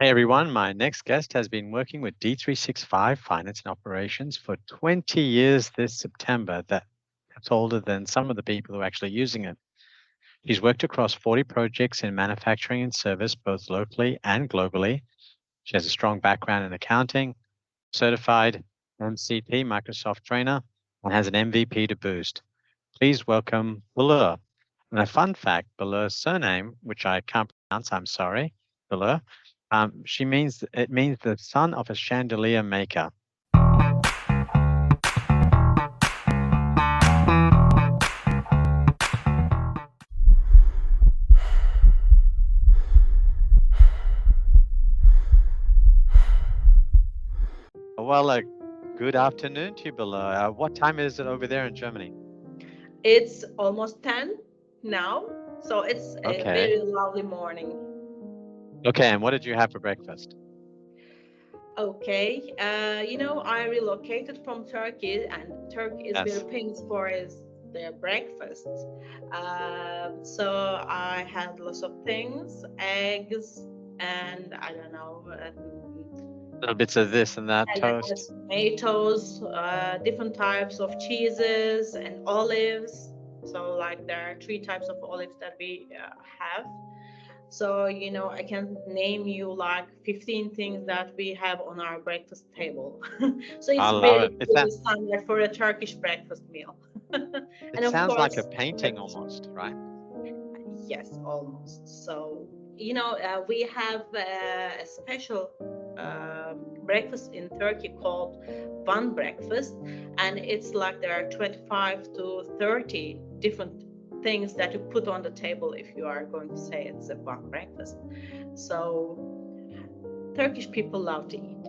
Hey everyone, my next guest has been working with D365 Finance and Operations for 20 years this September. That's older than some of the people who are actually using it. She's worked across 40 projects in manufacturing and service, both locally and globally. She has a strong background in accounting, certified MCP Microsoft trainer, and has an MVP to boost. Please welcome Billur. And a fun fact, Billur's surname, which I can't pronounce, I'm sorry, Billur, it means the son of a chandelier maker. Well, good afternoon to you, Billur. What time is it over there in Germany? It's almost 10 now, so it's a Okay. very lovely morning. Okay, and what did you have for breakfast? Okay, I relocated from Turkey, and Turkey is very Yes. famous for their breakfasts. So I had lots of things, eggs, and I don't know, Little bits of this and that, and I had toast. tomatoes, different types of cheeses, and olives. So, like, there are three types of olives that we have. So, I can name you like 15 things that we have on our breakfast table. So I it's love very it. good standard for a Turkish breakfast meal. It And of sounds like a course, painting almost, right? yes, almost. So, we have a special breakfast in Turkey called one breakfast, and it's like there are 25 to 30 different things that you put on the table if you are going to say it's a one breakfast. So, Turkish people love to eat.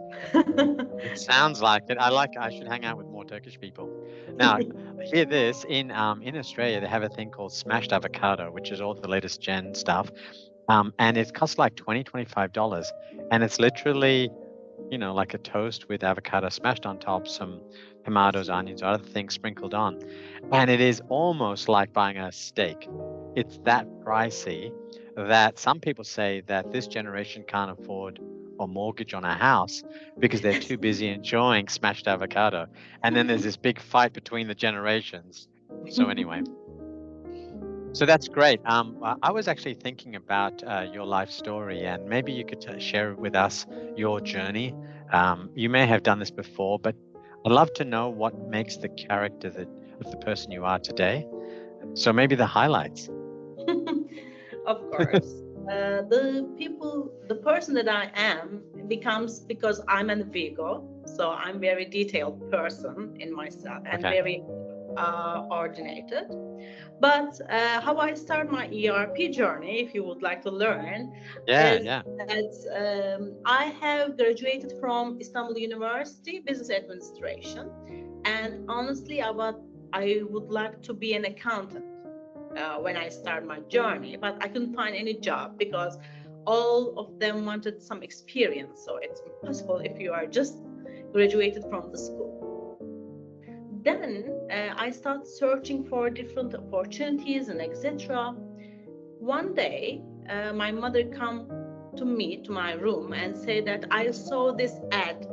It sounds like it. I should hang out with more Turkish people. Now, hear this, in Australia they have a thing called smashed avocado, which is all the latest gen stuff. And it costs like $25. And it's literally, like a toast with avocado smashed on top, some tomatoes, onions, other things sprinkled on. And it is almost like buying a steak. It's that pricey that some people say that this generation can't afford a mortgage on a house because they're too busy enjoying smashed avocado. And then there's this big fight between the generations. So anyway, so that's great. I was actually thinking about your life story, and maybe you could share with us your journey. You may have done this before, but I'd love to know what makes the character of the person you are today. So maybe the highlights. Of course. The person that I am becomes because I'm an Virgo, so I'm very detailed person in myself and Okay. very ordinated. But how I start my ERP journey, if you would like to learn, Yeah, is yeah. that I have graduated from Istanbul University Business Administration, and honestly, I would like to be an accountant when I started my journey, but I couldn't find any job because all of them wanted some experience. So it's impossible if you are just graduated from the school. Then I started searching for different opportunities and etc. One day, my mother come to me to my room and say that I saw this ad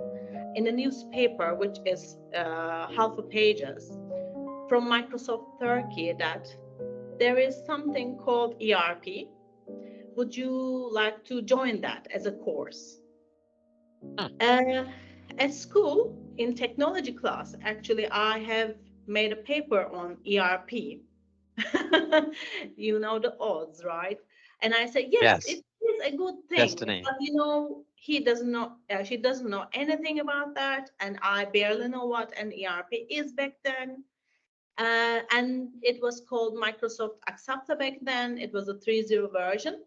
in a newspaper, which is half a pages from Microsoft Turkey, that there is something called ERP. Would you like to join that as a course? Hmm. Uh, at school, in technology class, actually, I have made a paper on ERP. You know the odds, right? And I said, yes, Yes. it is a good thing, Destiny. but he doesn't know, she doesn't know anything about that, and I barely know what an ERP is back then. And it was called Microsoft Accepta back then. It was a 3.0 version.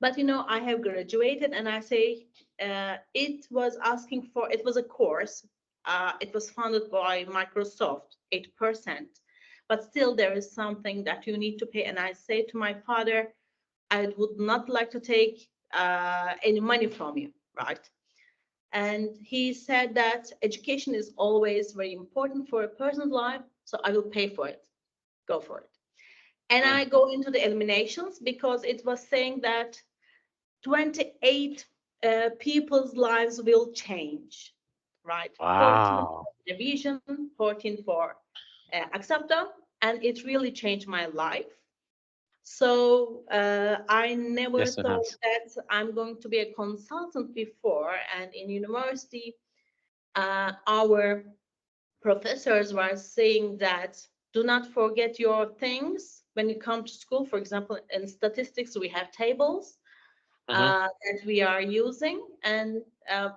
But I have graduated, and I say it was a course. It was funded by Microsoft, 8%. But still, there is something that you need to pay. And I say to my father, I would not like to take any money from you, right? And he said that education is always very important for a person's life, so I will pay for it. Go for it. And Hmm. I go into the eliminations because it was saying that 28 people's lives will change, right? 14 Wow. for revision, 14 for acceptance, and it really changed my life. So I never Yes, it thought has. that I'm going to be a consultant before. And in university, our professors were saying that do not forget your things when you come to school. For example, in statistics, we have tables Hmm. that we are using. And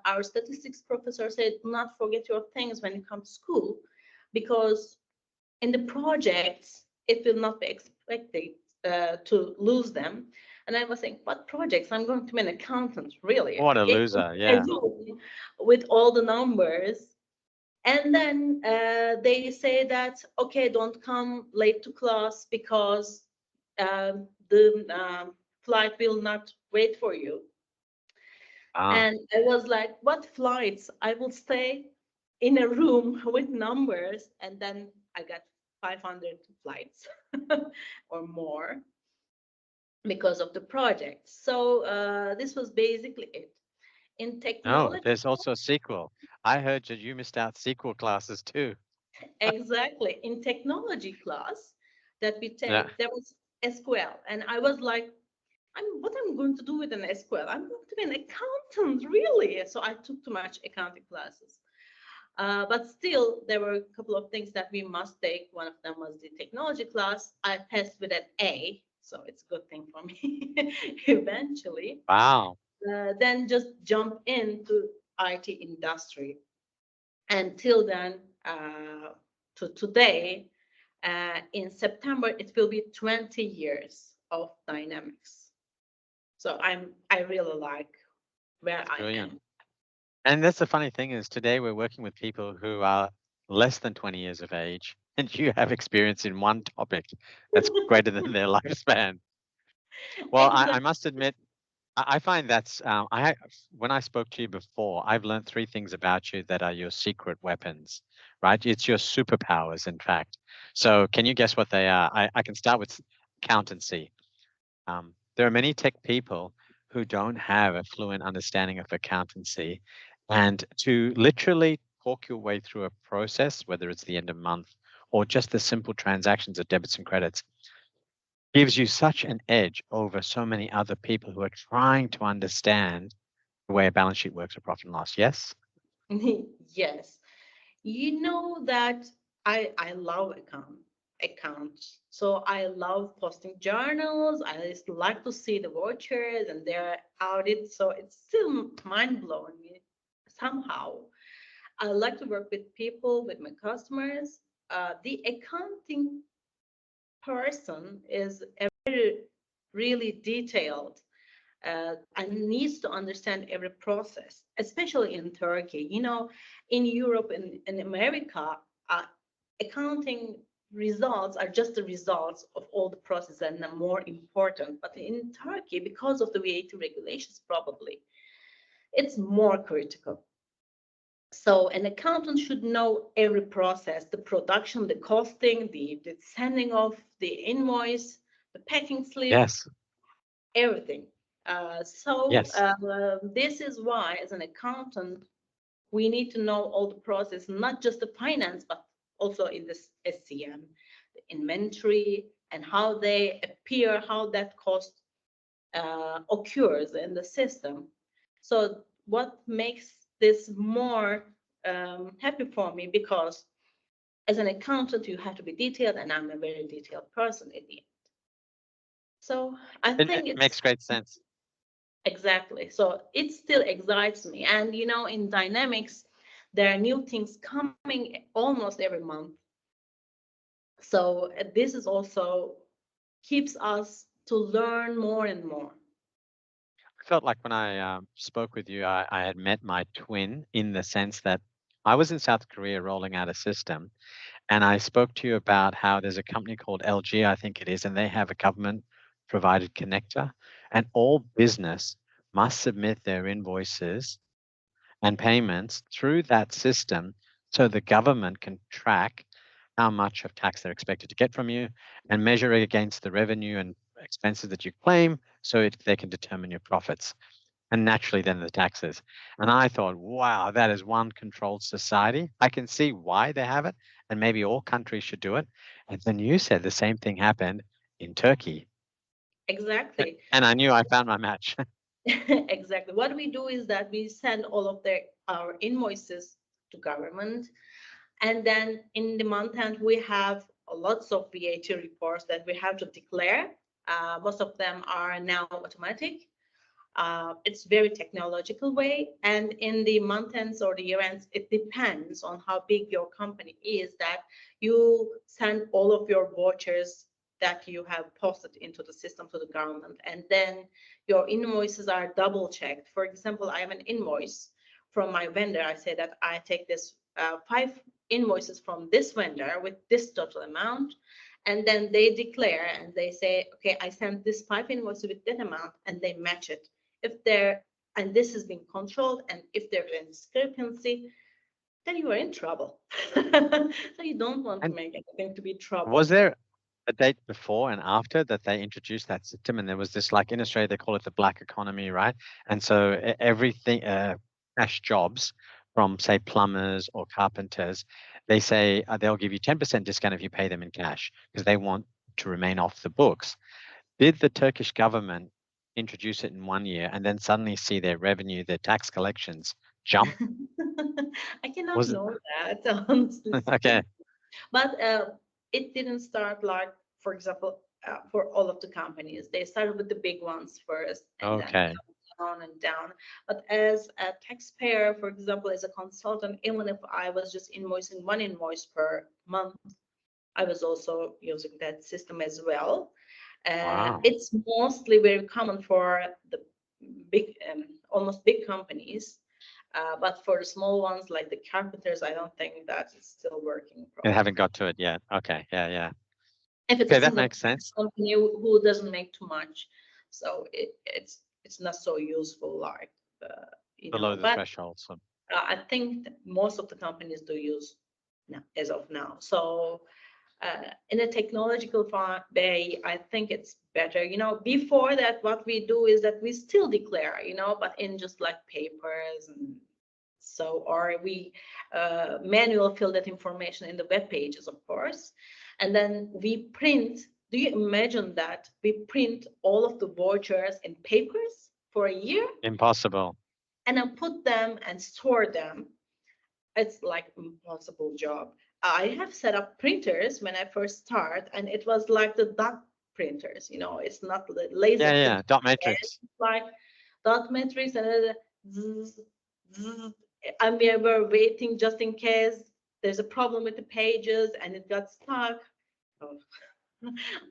our statistics professor said, do not forget your things when you come to school, because in the projects, it will not be expected to lose them. And I was saying, what projects? I'm going to be an accountant, really. What a It, loser. Yeah. with all the numbers. And then they say that, okay, don't come late to class because the flight will not wait for you. Ah. And I was like, what flights? I will stay in a room with numbers. And then I got 500 flights or more because of the project. So this was basically it. In No, technology, there's also a sequel. I heard that you missed out sequel classes too. exactly. In technology class that we Yeah. take, there was SQL. And I was like, what I'm going to do with an SQL? I'm going to be an accountant, really. So I took too much accounting classes. But still, there were a couple of things that we must take. One of them was the technology class. I passed with an A, so it's a good thing for me eventually. Wow. Then just jump into IT industry. Until then, to today, in September, it will be 20 years of Dynamics. So I really like where That's I brilliant. am. And that's the funny thing is today we're working with people who are less than 20 years of age, and you have experience in one topic that's greater than their lifespan. Well, I Exactly. must admit, I find that's when I spoke to you before, I've learned three things about you that are your secret weapons, right? It's your superpowers, in fact. So can you guess what they are? I can start with accountancy. There are many tech people who don't have a fluent understanding of accountancy, and to literally talk your way through a process, whether it's the end of month or just the simple transactions of debits and credits, gives you such an edge over so many other people who are trying to understand the way a balance sheet works or profit and loss. Yes? Yes. You know that I love accounts. So I love posting journals. I just like to see the vouchers and their audits. So it's still mind blowing me somehow. I like to work with people, with my customers. The accounting person is a very really detailed and needs to understand every process, especially in Turkey. You know, in Europe and in America, accounting results are just the results of all the processes and are more important. But in Turkey, because of the VAT regulations, probably it's more critical. So an accountant should know every process, the production, the costing, the sending of the invoice, the packing slip, Yes. everything. Yes. This is why, as an accountant, we need to know all the process, not just the finance, but also in this SCM, the inventory, and how they appear, how that cost occurs in the system. So what makes this more happy for me, because as an accountant, you have to be detailed, and I'm a very detailed person at the end. So I It think makes it's great sense. exactly. So it still excites me. And you know, in Dynamics, there are new things coming almost every month. So this is also keeps us to learn more and more. I felt like when I spoke with you, I had met my twin in the sense that I was in South Korea rolling out a system. And I spoke to you about how there's a company called LG, I think it is, and they have a government provided connector. And all business must submit their invoices and payments through that system so the government can track how much of tax they're expected to get from you and measure it against the revenue expenses that you claim so they can determine your profits. And naturally, then the taxes. And I thought, wow, that is one controlled society. I can see why they have it, and maybe all countries should do it. And then you said the same thing happened in Turkey. Exactly. And I knew I found my match. Exactly. What we do is that we send all of our invoices to government, and then in the month end we have lots of VAT reports that we have to declare. Most of them are now automatic. It's very technological way, and in the month ends or the year ends, it depends on how big your company is, that you send all of your vouchers that you have posted into the system to the government, and then your invoices are double checked. For example, I have an invoice from my vendor. I say that I take this 5 invoices from this vendor with this total amount, and then they declare and they say, okay, I sent this 5 invoices with that amount, and they match it. If there, and this has been controlled, and if there's a discrepancy, then you are in trouble. So you don't want to And make anything to be trouble. was there a date before and after that they introduced that system? And there was this, like in Australia, they call it the black economy, right? And so everything, cash jobs from, say, plumbers or carpenters, they say they'll give you 10% discount if you pay them in cash because they want to remain off the books. Did the Turkish government introduce it in 1 year and then suddenly see their revenue, their tax collections jump? I cannot Was it know that, honestly okay? speaking. But it didn't start like, for example, for all of the companies. They started with the big ones first, and then Okay. down and down. But as a taxpayer, for example, as a consultant, even if I was just invoicing 1 invoice per month, I was also using that system as well. Wow. It's mostly very common for the big, almost big companies. But for the small ones like the carpenters, I don't think that is still working They properly. haven't got to it yet. Okay. Yeah. Yeah. If it's a Okay, that single makes sense. company who doesn't make too much, so it's not so useful, like Below the But threshold. So I think that most of the companies do use now, as of now. So in a technological way, I think it's better. Before that, what we do is that we still declare, but in just like papers, and so, or we manual fill that information in the web pages, of course, and then we print. Do you imagine that we print all of the vouchers in papers for a year impossible. and then put them and store them? It's like impossible job. I have set up printers when I first start, and it was like the dot printers. It's not the laser Yeah. print. Yeah. Dot It's matrix. like dot matrix, and then zzz, zzz, and we were waiting just in case there's a problem with the pages and it got stuck. Oh,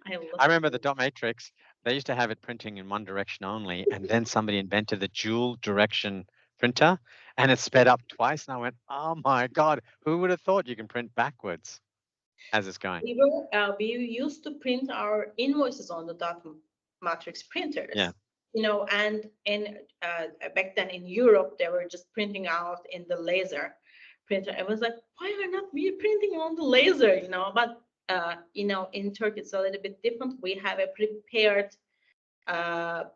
I I love remember the it. dot matrix. They used to have it printing in one direction only, and then somebody invented the dual direction printer, and it sped up twice. And I went, "Oh my God, who would have thought you can print backwards as it's going?" We used to print our invoices on the dot matrix Yeah. printers, and in back then in Europe they were just printing out in the laser printer. I was like, why are not we printing on the laser? But in Turkey it's a little bit different. We have a prepared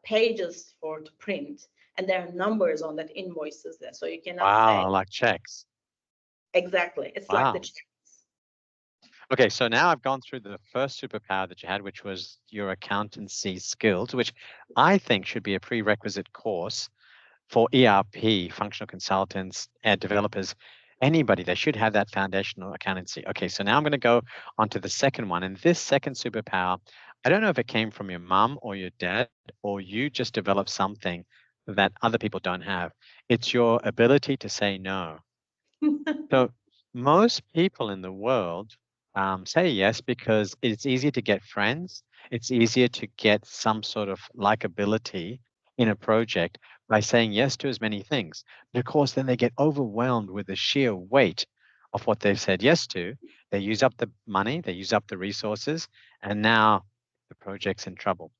pages for to print, and there are numbers on that invoices there, so you cannot say Wow, like checks. exactly. It's like the Wow. Okay, so now I've gone through the first superpower that you had, which was your accountancy skills, which I think should be a prerequisite course for ERP, functional consultants, and developers, anybody. They should have that foundational accountancy. Okay, so now I'm going to go on to the second one. And this second superpower, I don't know if it came from your mum or your dad, or you just developed something that other people don't have. It's your ability to say no. So most people in the world say yes because it's easier to get friends. It's easier to get some sort of likability in a project by saying yes to as many things. But of course, then they get overwhelmed with the sheer weight of what they've said yes to. They use up the money, they use up the resources, and now the project's in trouble.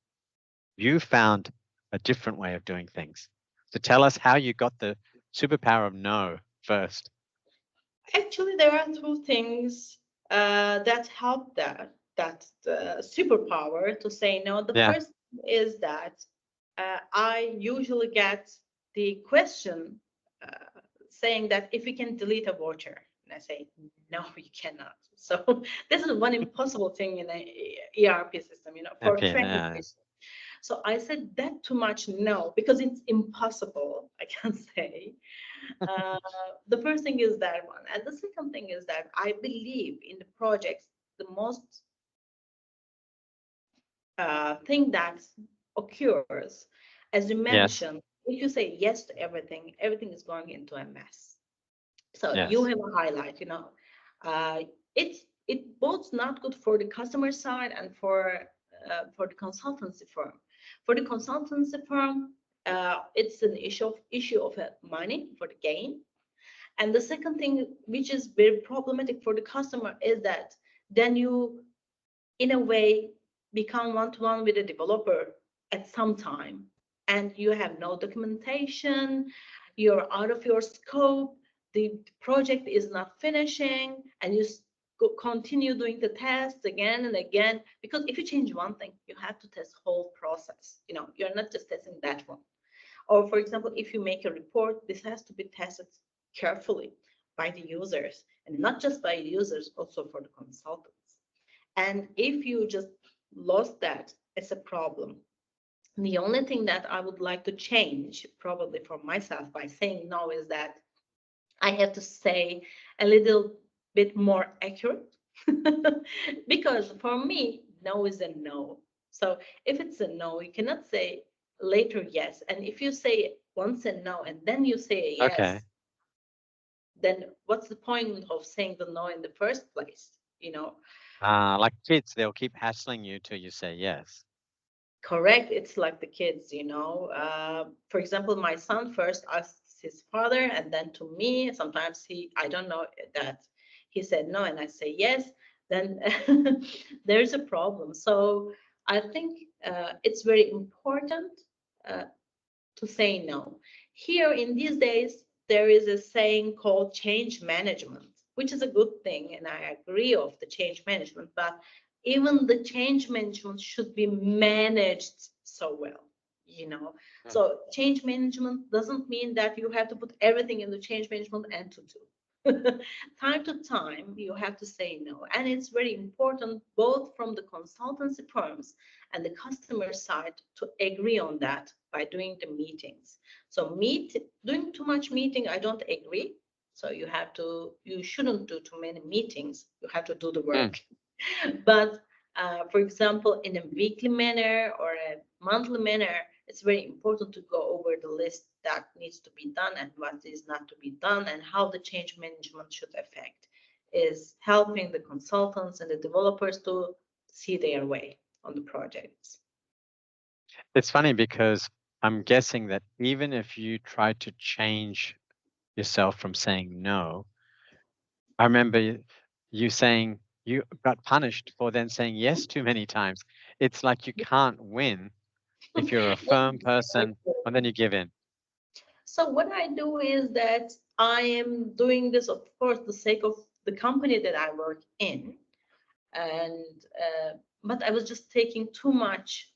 You found a different way of doing things. So tell us how you got the superpower of no first. Actually, there are two things that help that. that superpower to say no. The Yeah. first is that I usually get the question saying that if we can delete a voucher, and I say no, you cannot. So this is one impossible thing in a ERP system, for Okay. training. Yeah. So I said that too much no, because it's impossible, I can say. Uh, the first thing is that one. And the second thing is that I believe in the projects, the most thing that occurs, as you Yes. mentioned, if you say yes to everything, everything is going into a mess. So you Yes. have a highlight, uh, it both not good for the customer side and for the consultancy firm. For the consultancy firm, it's an issue of money for the gain. And the second thing, which is very problematic for the customer, is that then you, in a way, become one-to-one with a developer at some time, and you have no documentation, you're out of your scope, the project is not finishing, and you continue doing the tests again and again, because if you change one thing, you have to test whole process. You're not just testing that one. Or for example, if you make a report, this has to be tested carefully by the users, and not just by the users, also for the consultants. And if you just lost that, it's a problem. The only thing that I would like to change, probably for myself, by saying no, is that I have to say a little bit more accurate. Because for me, no is a no. So if it's a no, you cannot say later yes. And if you say once a no and then you say a Okay. yes, then what's the point of saying the no in the first place? Like kids, they'll keep hassling you till you say yes. Correct. It's like the kids, for example, my son first asked his father and then to me. Sometimes I don't know that he said no and I say yes, then there's a problem. So I think it's very important uh, to say no. Here in these days, there is a saying called change management, which is a good thing, and I agree of the change management, but even the change management should be managed so well, you know. Mm. So change management doesn't mean that you have to put everything in the change management and to do. Time to time, you have to say no. And it's very important, both from the consultancy firms and the customer side, to agree on that by doing the meetings. So doing too much meeting, I don't agree. So you shouldn't do too many meetings. You have to do the Mm. work. But for example, in a weekly manner or a monthly manner, it's very important to go over the list that needs to be done and what is not to be done, and how the change management should affect, is helping the consultants and the developers to see their way on the projects. It's funny because I'm guessing that even if you try to change yourself from saying no, I remember you saying you got punished for then saying yes too many times. It's like you can't win if you're a firm person and then you give in. So what I do is that I am doing this, of course, the sake of the company that I work in, and but I was just taking too much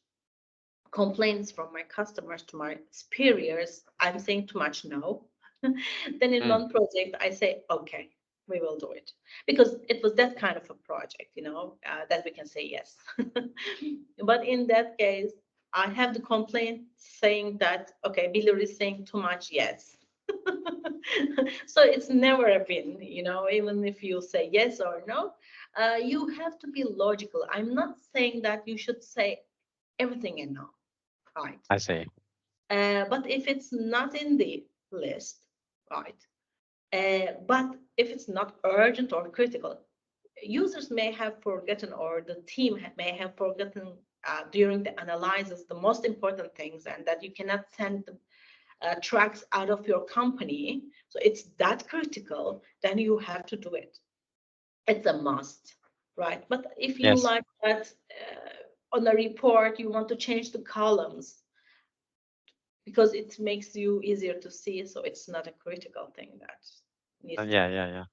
complaints from my customers to my superiors. I'm saying too much no. Then in Mm. one project, I say, okay, we will do it, because it was that kind of a project, that we can say yes. But in that case, I have the complaint saying that, okay, Billur is saying too much yes. So it's never a win, even if you say yes or no, you have to be logical. I'm not saying that you should say everything and no, right? I see. But if it's not in the list, right? But if it's not urgent or critical, users may have forgotten, or the team may have forgotten during the analysis, the most important things, and that you cannot send the tracks out of your company. So it's that critical, then you have to do it. It's a must, right? But if you Yes. like that on a report, you want to change the columns because it makes you easier to see, so it's not a critical thing that needs to Yeah, be. yeah, yeah.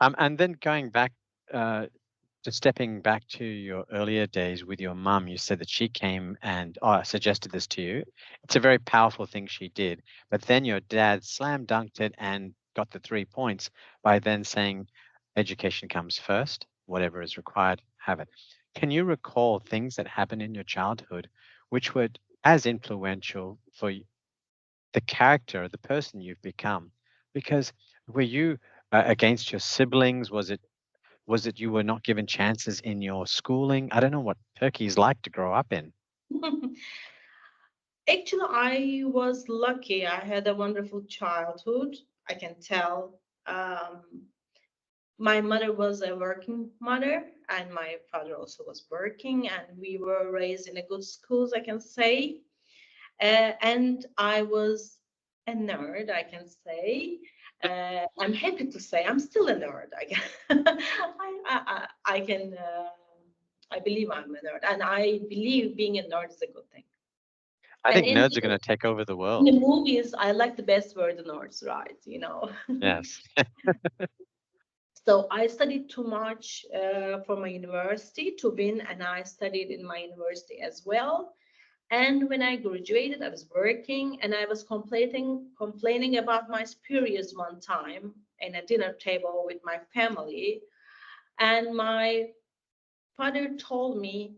And then going back, uh, Just stepping back to your earlier days with your mum, you said that she came and suggested this to you. It's a very powerful thing she did. But then your dad slam dunked it and got the 3 points by then saying, education comes first, whatever is required, have it. Can you recall things that happened in your childhood which were as influential for the character, the person you've become? Because were you against your siblings? Was it you were not given chances in your schooling? I don't know what Turkey's like to grow up in. Actually, I was lucky. I had a wonderful childhood. I can tell. My mother was a working mother, and my father also was working, and we were raised in a good schools, I can say. And I was a nerd, I can say. I'm happy to say I'm still a nerd. I can, I can, I believe I'm a nerd, and I believe being a nerd is a good thing. I And think nerds are going to take over the in the world. movies, I like the best word nerds, right? Yes. So I studied too much for my university to win, and I studied in my university as well. And when I graduated, I was working, and I was complaining about my superiors one time in a dinner table with my family. And my father told me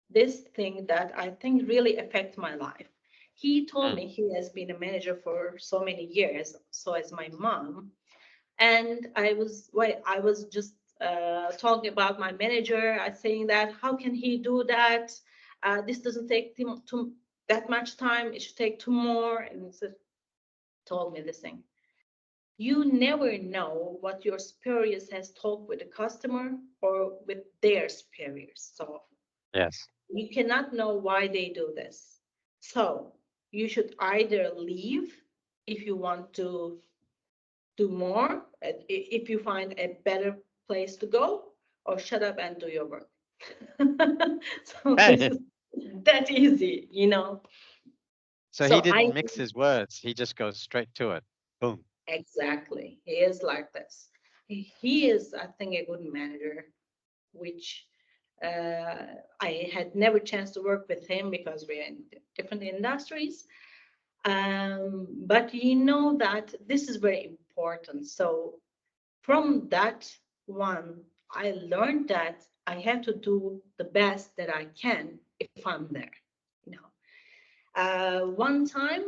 this thing that I think really affected my life. He told Mm. me he has been a manager for so many years, so as my mom. And I was just talking about my manager, saying that how can he do that? This doesn't take him to that much time. It should take two more. And he told me this thing. You never know what your superiors has talked with the customer or with their superiors. So Yes. you cannot know why they do this. So you should either leave if you want to do more, if you find a better place to go, or shut up and do your work. So this Hey. is that easy. So he So I didn't mix his words. He just goes straight to it. Boom. exactly he is like this. He is, I think, a good manager, which I had never chance to work with him because we're in different industries. But you know that this is very important. So from that one, I learned that I have to do the best that I can if I'm there. You know, one time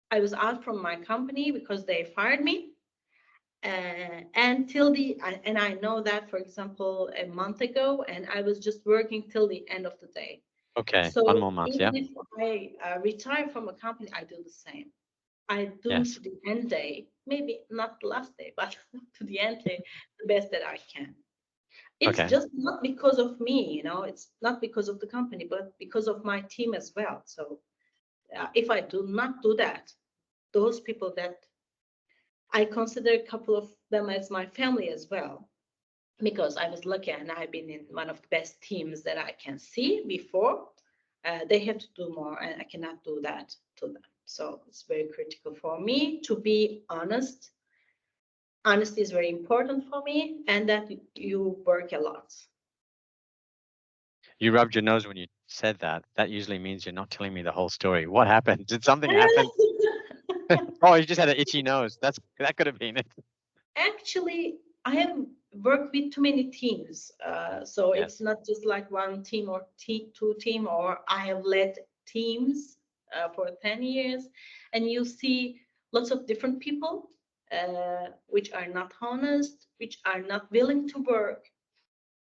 I was out from my company because they fired me. And I know that, for example, a month ago, and I was just working till the end of the day. Okay. One So more month. Yeah. even if I retire from a company, I do the same. I do to Yes. the end day, maybe not the last day, but to the end day, the best that I can. It's Okay. just not because of me, it's not because of the company, but because of my team as well. So if I do not do that, those people that I consider a couple of them as my family as well, because I was lucky and I've been in one of the best teams that I can see before. They have to do more, and I cannot do that to them. So it's very critical for me to be honest. Honesty is very important for me, and that you work a lot. You rubbed your nose when you said that. That usually means you're not telling me the whole story. What happened? Did something happen? Oh, you just had an itchy nose. That could have been it. Actually, I have worked with too many teams, so it's Yes. not just like one team or two team, or I have led teams for 10 years, and you see lots of different people which are not honest, which are not willing to work.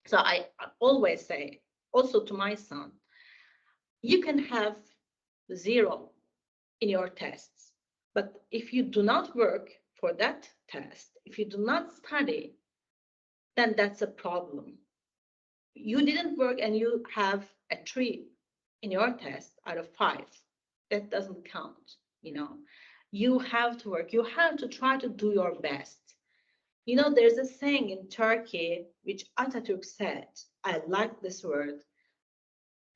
So I always say, also to my son, you can have zero in your tests, but if you do not work for that test, if you do not study, then that's a problem. You didn't work and you have a 3 in your test out of 5. That doesn't count. You have to work. You have to try to do your best. There's a saying in Turkey which Atatürk said. I like this word.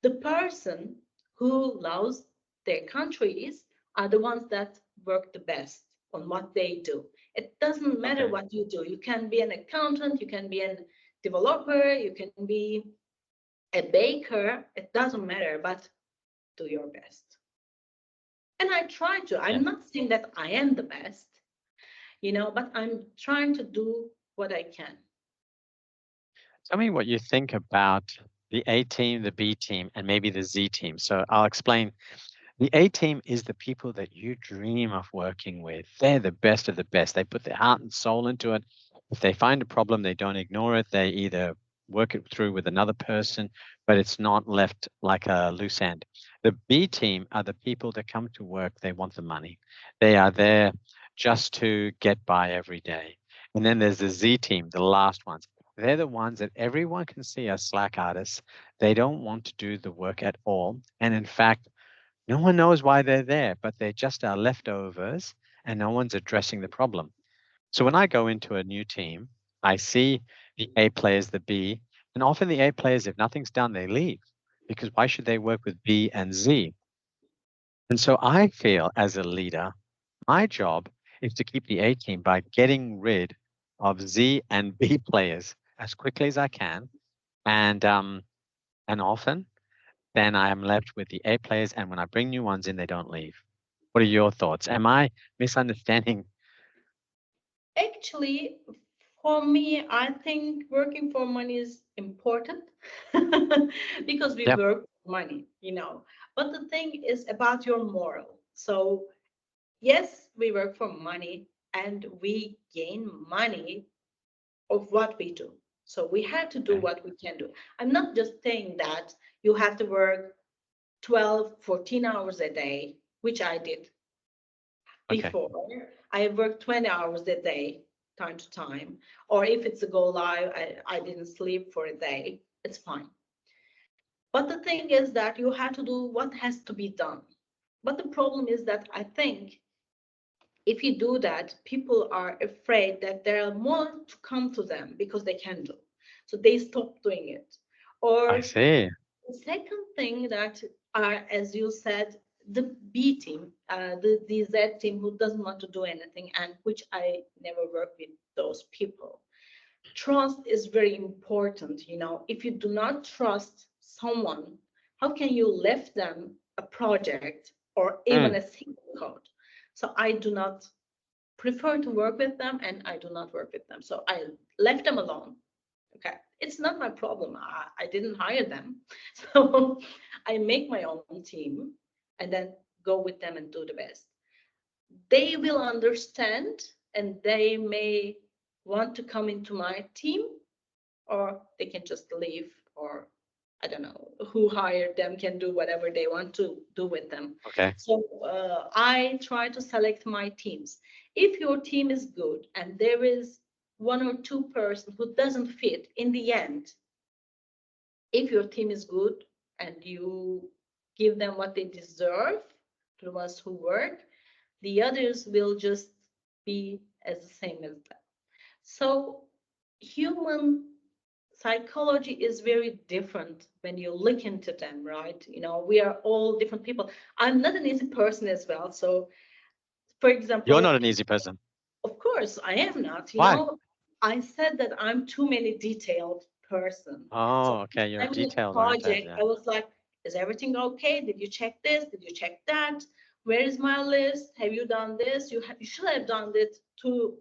The person who loves their countries are the ones that work the best. on what they do. It doesn't matter what you do. You can be an accountant, you can be a developer, you can be a baker. It doesn't matter, but do your best. And I try to. I'm not saying that I am the best, but I'm trying to do what I can. Tell me what you think about the A team, the B team, and maybe the Z team. So I'll explain. The A team is the people that you dream of working with. They're the best of the best. They put their heart and soul into it. If they find a problem, they don't ignore it. They either work it through with another person, but it's not left like a loose end. The B team are the people that come to work, they want the money. They are there just to get by every day. And then there's the Z team, the last ones. They're the ones that everyone can see as slack artists. They don't want to do the work at all. And in fact, no one knows why they're there, but they just are leftovers and no one's addressing the problem. So when I go into a new team, I see the A players, the B, and often the A players, if nothing's done, they leave because why should they work with B and Z? And so I feel as a leader, my job is to keep the A team by getting rid of Z and B players as quickly as I can. And often then I am left with the A players. And when I bring new ones in, they don't leave. What are your thoughts? Am I misunderstanding? Actually, for me, I think working for money is important because we Yep. work for money, But the thing is about your moral. So, yes, we work for money and we gain money of what we do. So we have to do Okay. what we can do. I'm not just saying that you have to work 12, 14 hours a day, which I did Okay. before. I worked 20 hours a day, time to time. Or if it's a go live, I didn't sleep for a day, it's fine. But the thing is that you have to do what has to be done. But the problem is that I think if you do that, people are afraid that there are more to come to them because they can do. So they stop doing it. I Or see. the second thing that are, as you said, the B team, the Z team who doesn't want to do anything, and which I never work with those people. Trust is very important. If you do not trust someone, how can you left them a project or even Mm, a single code? So I do not prefer to work with them, and I do not work with them. So I left them alone. Okay, it's not my problem. I didn't hire them. So I make my own team and then go with them and do the best. They will understand and they may want to come into my team, or they can just leave, or I don't know who hired them can do whatever they want to do with them. okay. So I try to select my teams. If your team is good and there is one or two person who doesn't fit in the end, if your team is good and you give them what they deserve, to the ones who work, the others will just be as the same as them. So human psychology is very different when you look into them, right? We are all different people. I'm not an easy person as well. So, for You're example, not an easy person. of course, I am not. Why? I said that I'm too many detailed person. So Oh, okay. You're I'm in a detail oriented. project. Yeah. I was like, is everything okay? Did you check this? Did you check that? Where is my list? Have you done this? You should have done it 2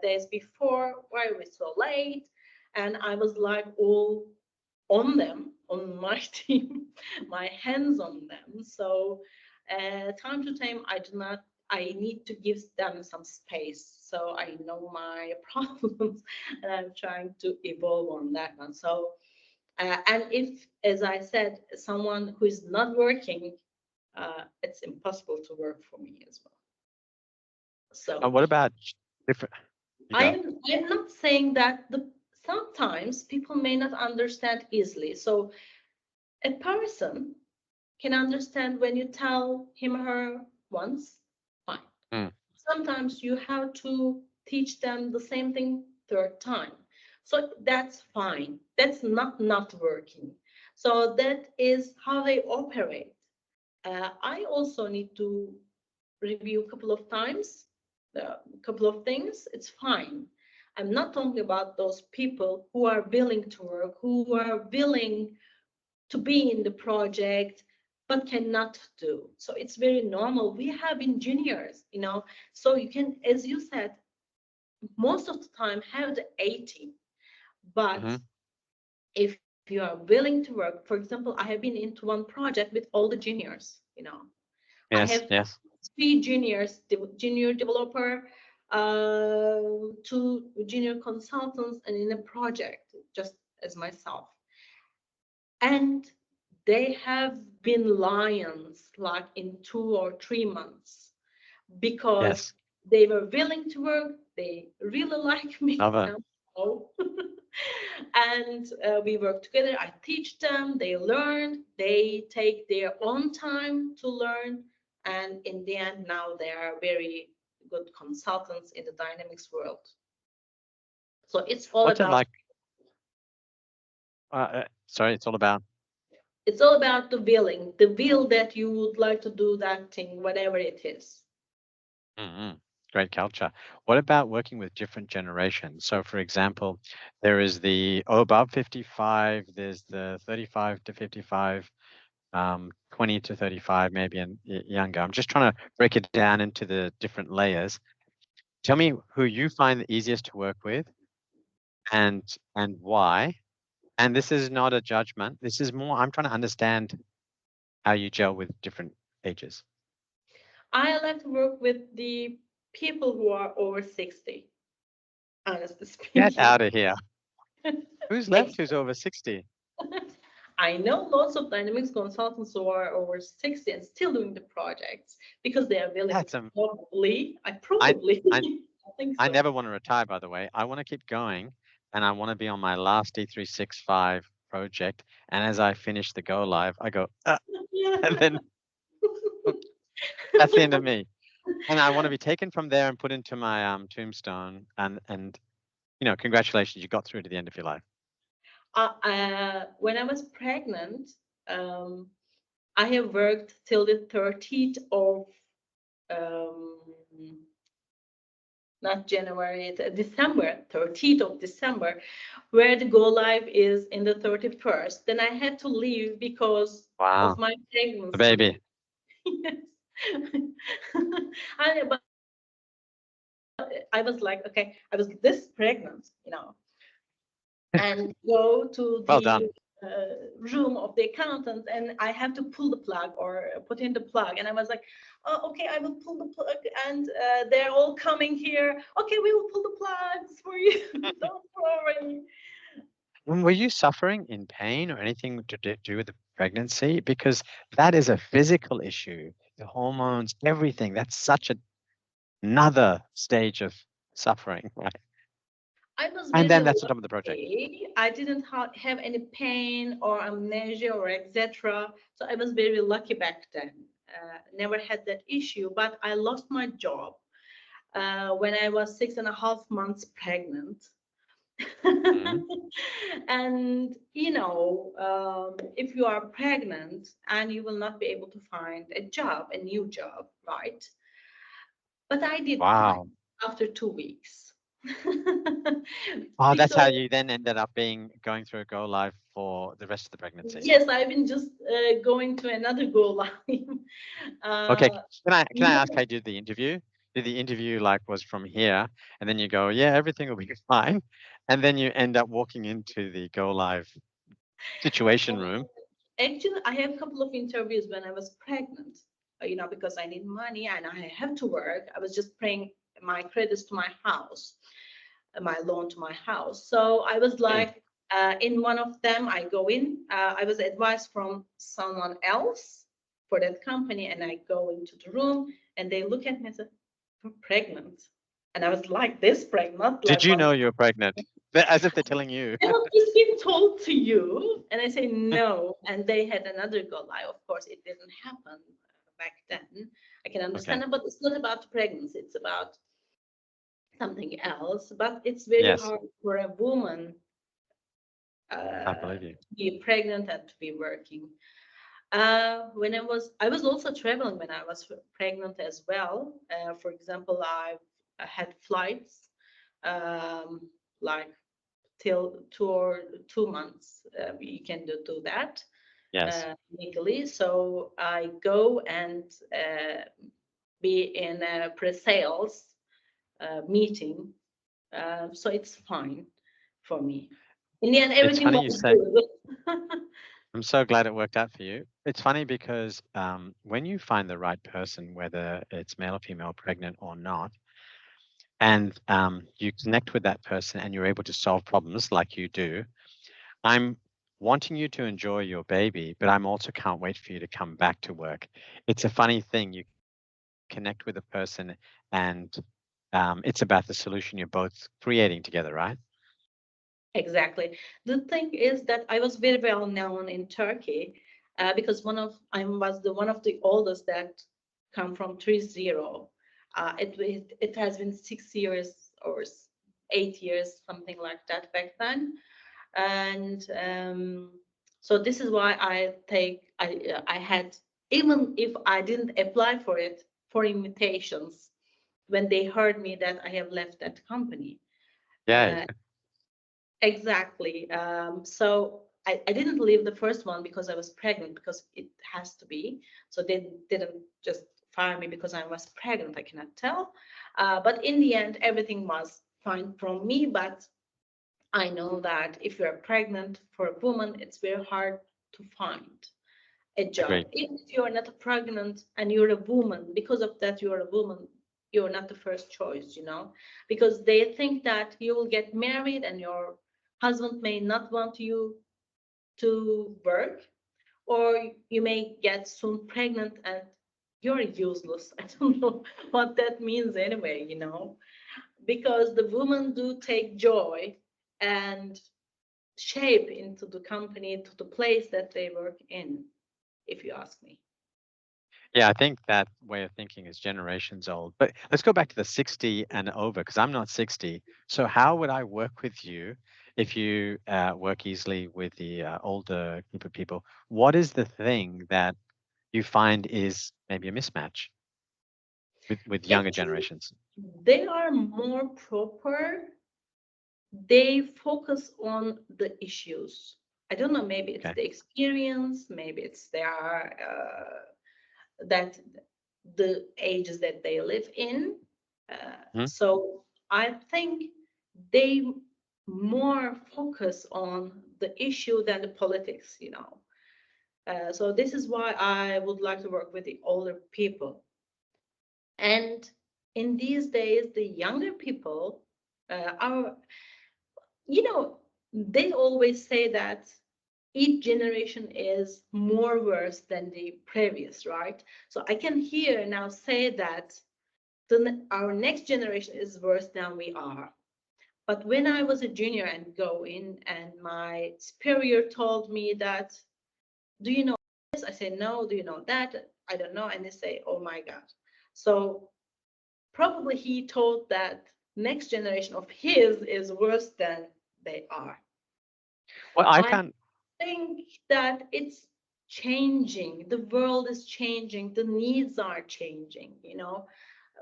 days before. Why are we so late? And I was like all on them, on my team, my hands on them. So time to time, I need to give them some space. So I know my problems and I'm trying to evolve on that one. So, and if, as I said, someone who is not working, it's impossible to work for me as well. So What about different? You go. I'm not saying that sometimes people may not understand easily. So a person can understand when you tell him or her once, fine. Mm, Sometimes you have to teach them the same thing third time. So that's fine. That's not working. So that is how they operate. I also need to review a couple of times a couple of things, it's fine. I'm not talking about those people who are willing to work, who are willing to be in the project, but cannot do. So it's very normal. We have engineers, so you can, as you said, most of the time have the 80. But if you are willing to work, for example, I have been into one project with all the juniors, I Yes, have yes. 3 juniors, junior developer, 2 junior consultants, and in a project, just as myself. And they have been lions like in 2 or 3 months because Yes. they were willing to work. They really like me. Love it. And we work together. I teach them, they learn, they take their own time to learn. And in the end, now they are very good consultants in the Dynamics world. So it's all What's it about, like? Sorry, it's all about. it's all about the will that you would like to do that thing, whatever it is. Great culture. What about working with different generations? So, for example, there is the above 55, there's the 35 to 55, 20 to 35, maybe, and younger. I'm just trying to break it down into the different layers. Tell me who you find the easiest to work with and why. And this is not a judgment. This is more, I'm trying to understand how you gel with different ages. I like to work with the people who are over 60, honestly Get speaking. out of here. Who's left who's over 60? I know lots of Dynamics consultants who are over 60 and still doing the projects because they are willing. That's Probably, I I I think I so. never want to retire, by the way. I want to keep going and I want to be on my last D365 project. And as I finish the go live, I go, Yeah. and then that's the end of me. And I want to be taken from there and put into my tombstone. And congratulations, you got through to the end of your life. When I was pregnant, um, I have worked till the 30th of um, not January, December, 30th of December, where the go live is in the 31st. Then I had to leave because of Wow. my The pregnancy. baby. Yes. But I was like, okay, I was this pregnant, and go to Well the done. room of the accountant, and I have to pull the plug or put in the plug. And I was like, oh, okay, I will pull the plug, and they're all coming here. Okay, we will pull the plugs for you. Don't worry. Were you suffering in pain or anything to do with the pregnancy? Because that is a physical issue. The hormones, everything. That's such another stage of suffering, right? I was And very then that's on top of the project. lucky. I didn't have any pain or amnesia or etc. So I was very lucky back then. Never had that issue, but I lost my job when I was 6.5 months pregnant. Mhm. And if you are pregnant and you will not be able to find a new job, right? But I did find Wow. after 2 weeks. Oh, that's how Because you then ended up going through a go live for the rest of the pregnancy. yes, I've been just going to another go live. Okay. uh, Can I ask how you did the interview? Did the interview was from here and then you go, yeah, everything will be fine. And then you end up walking into the go live situation room. Actually, I have a couple of interviews when I was pregnant, because I need money and I have to work. I was just paying my credits to my house, my loan to my house. So I was Mm. like, in one of them, I go in. I was advised from someone else for that company, and I go into the room, and they look at me and say, "You're pregnant," and I was like, "This pregnant, Did like you what?" know you were pregnant? As if they're telling you. Have this been told to you? And I say no. And they had another go live. Of course, it didn't happen back then. I can Okay. understand it, but it's not about pregnancy. It's about something else. But it's very Yes, hard for a woman I believe you. to be pregnant and to be working. When I was also traveling when I was pregnant as well. For example, I had flights, like till 2 months. We can do that Yes. legally. So I go and be in a pre-sales meeting. So it's fine for me. In the end, It's everything funny you was say. good. I'm so glad it worked out for you. It's funny because when you find the right person, whether it's male or female, pregnant or not, and you connect with that person and you're able to solve problems like you do, I'm wanting you to enjoy your baby, but I'm also can't wait for you to come back to work. It's a funny thing. You connect with a person and it's about the solution you're both creating together, right? Exactly. The thing is that I was very well known in Turkey because I was the one of the oldest that come from 30. It has been 6 years or 8 years, something like that back then, and so this is why I had, even if I didn't apply for it, for invitations when they heard me that I have left that company. Yay. Uh, Exactly. So I didn't leave the first one because I was pregnant, because it has to be. So they didn't just fire me because I was pregnant. I cannot tell. But in the end, everything was fine from me. But I know that if you're pregnant for a woman, it's very hard to find a job. Agreed. Even if you're not pregnant and you're a woman, because of that, you're a woman, you're not the first choice, because they think that you will get married and your husband may not want you to work, or you may get soon pregnant and you're useless. I don't know what that means anyway, because the women do take joy and shape into the company, to the place that they work in, if you ask me. Yeah, I think that way of thinking is generations old. But let's go back to the 60 and over, because I'm not 60. So how would I work with you if you work easily with the older group of people? What is the thing that you find is maybe a mismatch with younger Actually, generations? they are more proper. They focus on the issues. I don't know, maybe it's Okay. the experience, maybe it's their that the ages that they live in. Hmm? So I think they more focus on the issue than the politics. So this is why I would like to work with the older people. And in these days, the younger people are, they always say that each generation is more worse than the previous, right? So I can hear now say that our next generation is worse than we are. But when I was a junior and go in, and my superior told me that, do you know this? I say, no. Do you know that? I don't know. And they say, oh my God. So probably he thought that next generation of his is worse than they are. Well, I I found, think that it's changing. The world is changing. The needs are changing.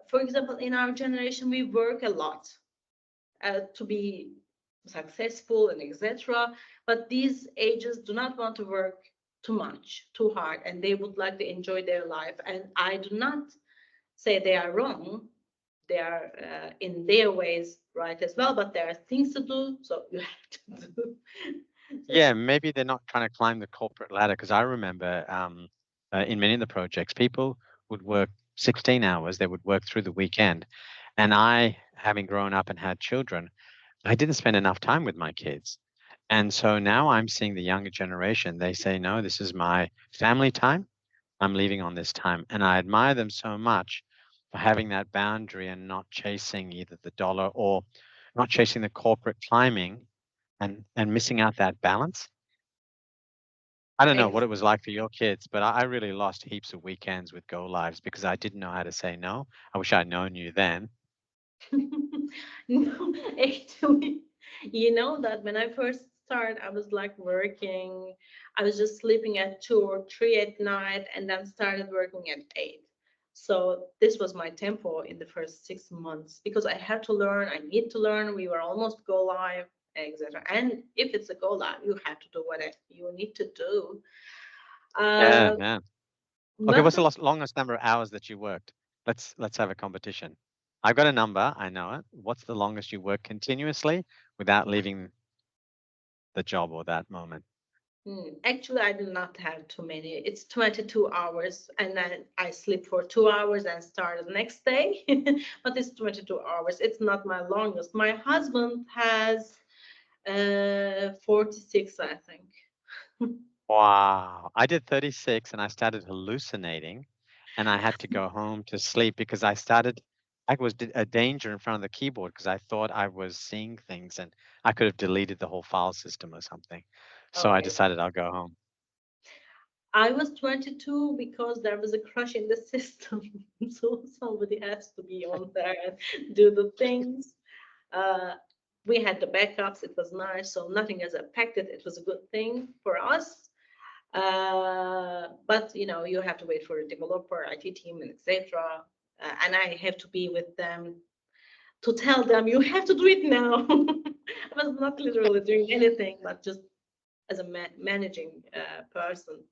For example, in our generation, we work a lot to be successful and etc. But these ages do not want to work too much, too hard, and they would like to enjoy their life. And I do not say they are wrong. They are in their ways right as well, but there are things to do, so you have to do. yeah, maybe they're not trying to climb the corporate ladder, because I remember in many of the projects, people would work 16 hours, they would work through the weekend. And I, having grown up and had children, I didn't spend enough time with my kids. And so now I'm seeing the younger generation, they say, no, this is my family time. I'm leaving on this time. And I admire them so much for having that boundary and not chasing either the dollar or not chasing the corporate climbing and missing out that balance. I don't know what it was like for your kids, but I really lost heaps of weekends with go lives because I didn't know how to say no. I wish I'd known you then. No, actually, you know that when I first started, I was like working. I was just sleeping at 2 or 3 at night, and then started working at 8. So this was my tempo in the first 6 months because I had to learn, I need to learn. We were almost go live, etc. And if it's a go live, you have to do what you need to do. Yeah, Uh, yeah. Okay, but what's the longest number of hours that you worked? Let's have a competition. I've got a number, I know it. What's the longest you work continuously without leaving the job or that moment? actually, I do not have too many. It's 22 hours, and then I sleep for 2 hours and start the next day. But it's 22 hours. It's not my longest. My husband has 46, I think. Wow. I did 36 and I started hallucinating and I had to go home to sleep because I was a danger in front of the keyboard because I thought I was seeing things and I could have deleted the whole file system or something. So I Okay. decided I'll go home. I was 22 because there was a crash in the system. So somebody has to be on there and do the things. Uh, we had the backups. It was nice. So nothing has affected. It was a good thing for us. But you have to wait for a developer, IT team, and etc. And I have to be with them to tell them you have to do it now. I was not literally doing anything, but just as a managing person.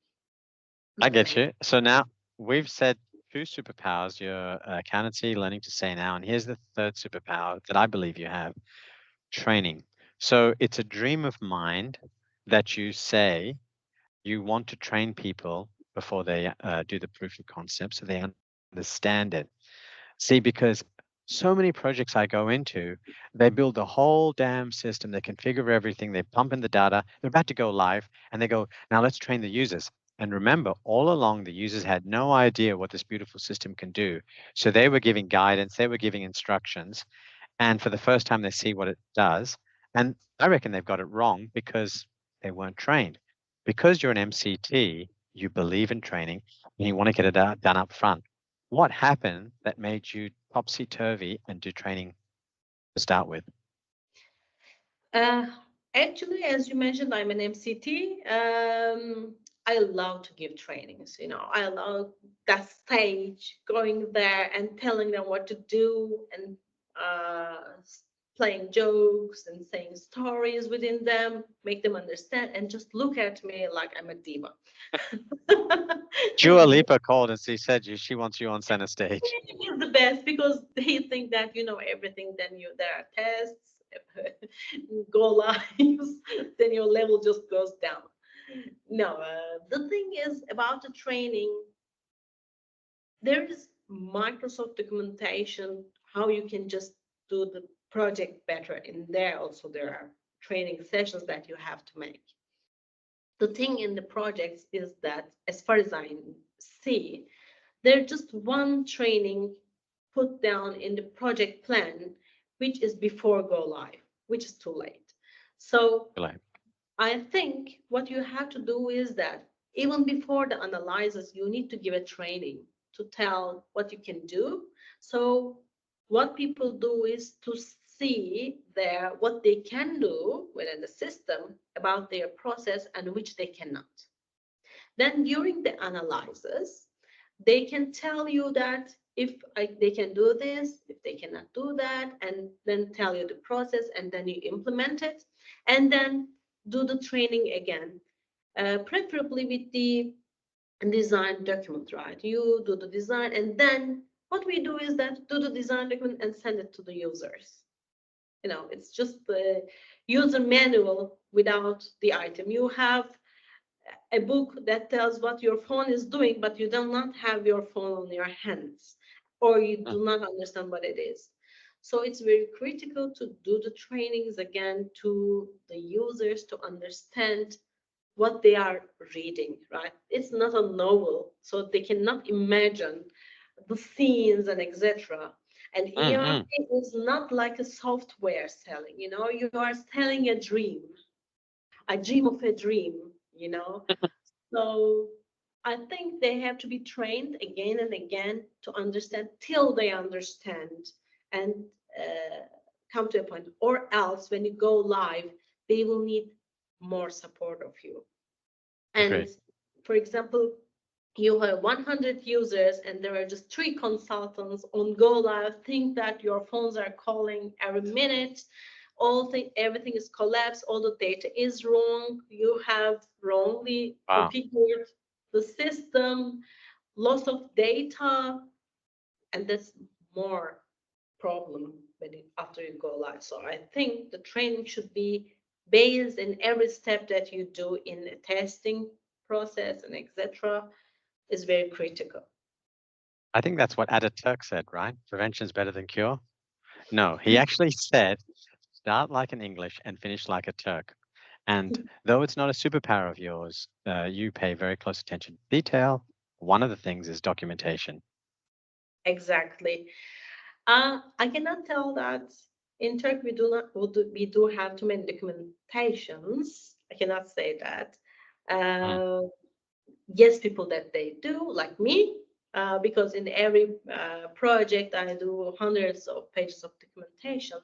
I Not a get manager. you. So now we've said two superpowers, your accountancy, learning to say now, and here's the third superpower that I believe you have, training. So it's a dream of mine that you say you want to train people before they do the proof of concept so they understand it. See, because so many projects I go into, they build the whole damn system, they configure everything, they pump in the data, they're about to go live, and they go, now let's train the users. And remember, all along, the users had no idea what this beautiful system can do. So they were giving guidance, they were giving instructions, and for the first time, they see what it does. And I reckon they've got it wrong because they weren't trained. Because you're an MCT, you believe in training and you want to get it done up front. What happened that made you topsy turvy and do training to start with? Uh, Actually, as you mentioned, I'm an MCT. I love to give trainings. I love that stage, going there and telling them what to do and playing jokes and saying stories within them, make them understand, and just look at me like I'm a diva. Dua Lipa called and she said she wants you on center stage. Is the best because they think that you know everything. Then there are tests, go lives, then your level just goes down. No, the thing is about the training. There is Microsoft documentation how you can just do the project better. In there also there are training sessions that you have to make. The thing in the projects is that, as far as I see, there's just one training put down in the project plan, which is before go live, which is too late. So Like, I think what you have to do is that even before the analysis, you need to give a training to tell what you can do. So what people do is to see what they can do within the system about their process and which they cannot. Then during the analysis, they can tell you that if they can do this, if they cannot do that, and then tell you the process, and then you implement it, and then do the training again, preferably with the design document, right? You do the design, and then what we do is that do the design document and send it to the users. It's just the user manual without the item. You have a book that tells what your phone is doing, but you do not have your phone on your hands, or you do not understand what it is. So it's very critical to do the trainings again to the users to understand what they are reading, right? It's not a novel, so they cannot imagine the scenes and etc. And ERP is not like a software selling, you are selling a dream of a dream. So I think they have to be trained again and again to understand till they understand and uh, come to a point. Or else, when you go live, they will need more support of you. And agreed. for example, you have 100 users and there are just 3 consultants on go live, think that your phones are calling every minute, everything is collapsed, all the data is wrong, you have wrongly Wow. configured the system, loss of data, and that's more problem after you go live. So I think the training should be based in every step that you do in the testing process and etc. is very critical. I think that's what Ataturk said, right? Prevention is better than cure. No, he actually said, start like an English and finish like a Turk. And though it's not a superpower of yours, you pay very close attention to detail. One of the things is documentation. Exactly. I cannot tell that in Turkey we do have too many documentations. I cannot say that. Mm. Yes, people that they do, like me, because in every project I do hundreds of pages of documentation